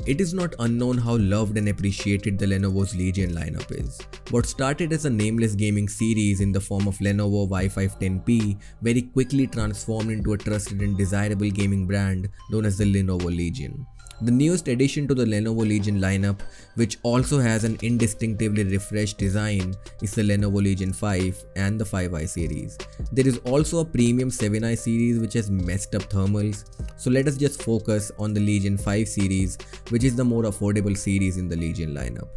It is not unknown how loved and appreciated the Lenovo's Legion lineup is. What started as a nameless gaming series in the form of Lenovo Y510P very quickly transformed into a trusted and desirable gaming brand known as the Lenovo Legion. The newest addition to the Lenovo Legion lineup, which also has an indistinctively refreshed design, is the Lenovo Legion 5 and the 5i series. There is also a premium 7i series which has messed up thermals, so let us just focus on the Legion 5 series, which is the more affordable series in the Legion lineup.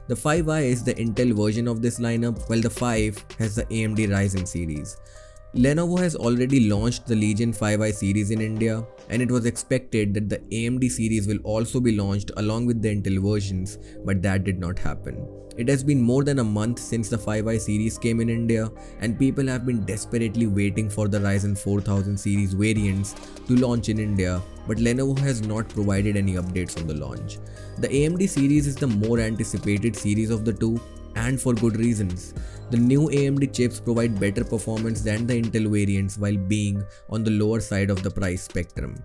The 5i is the Intel version of this lineup, while the 5 has the AMD Ryzen series. Lenovo has already launched the Legion 5i series in India, and it was expected that the AMD series will also be launched along with the Intel versions, but that did not happen. It has been more than a month since the 5i series came in India, and people have been desperately waiting for the Ryzen 4000 series variants to launch in India, but Lenovo has not provided any updates on the launch. The AMD series is the more anticipated series of the two, and for good reasons. The new AMD chips provide better performance than the Intel variants while being on the lower side of the price spectrum.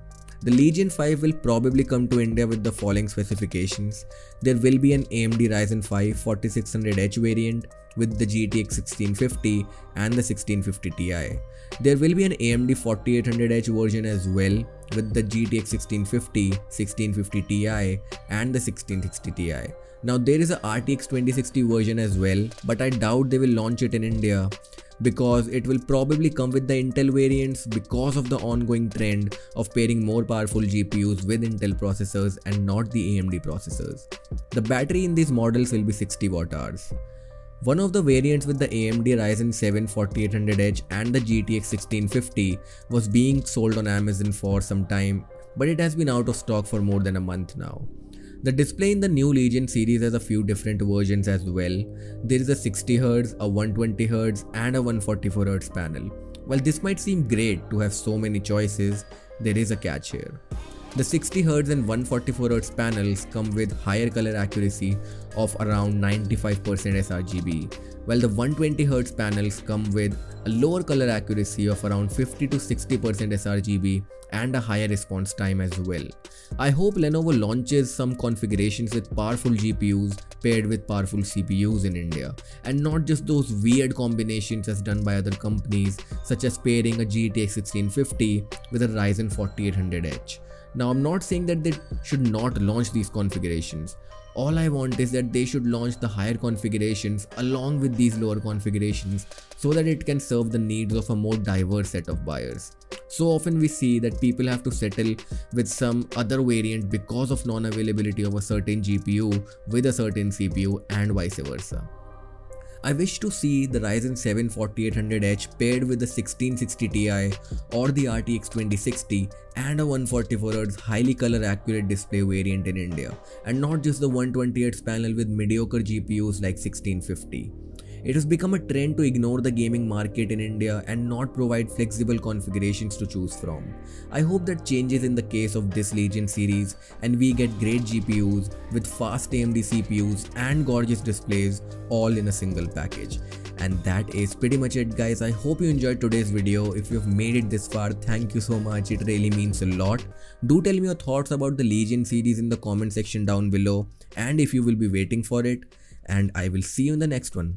The Legion 5 will probably come to India with the following specifications. There will be an AMD Ryzen 5 4600H variant with the GTX 1650 and the 1650 Ti. There will be an AMD 4800H version as well with the GTX 1650, 1650 Ti and the 1660 Ti. Now there is a RTX 2060 version as well, but I doubt they will launch it in India because it will probably come with the Intel variants because of the ongoing trend of pairing more powerful GPUs with Intel processors and not the AMD processors. The battery in these models will be 60 Wh. One of the variants with the AMD Ryzen 7 4800H and the GTX 1650 was being sold on Amazon for some time, but it has been out of stock for more than a month now. The display in the new Legion series has a few different versions as well. There is a 60Hz, a 120Hz and a 144Hz panel. While this might seem great to have so many choices, there is a catch here. The 60Hz and 144Hz panels come with higher color accuracy of around 95% sRGB, while the 120Hz panels come with a lower color accuracy of around 50 to 60% sRGB and a higher response time as well. I hope Lenovo launches some configurations with powerful GPUs paired with powerful CPUs in India, and not just those weird combinations as done by other companies such as pairing a GTX 1650 with a Ryzen 4800H. Now I'm not saying that they should not launch these configurations. All I want is that they should launch the higher configurations along with these lower configurations so that it can serve the needs of a more diverse set of buyers. So often we see that people have to settle with some other variant because of non-availability of a certain GPU with a certain CPU and vice versa. I wish to see the Ryzen 7 4800H paired with the 1660 Ti or the RTX 2060 and a 144Hz highly color accurate display variant in India, and not just the 120Hz panel with mediocre GPUs like 1650. It has become a trend to ignore the gaming market in India and not provide flexible configurations to choose from. I hope that changes in the case of this Legion series and we get great GPUs with fast AMD CPUs and gorgeous displays all in a single package. And that is pretty much it, guys. I hope you enjoyed today's video. If you've made it this far, thank you so much. It really means a lot. Do tell me your thoughts about the Legion series in the comment section down below and if you will be waiting for it. And I will see you in the next one.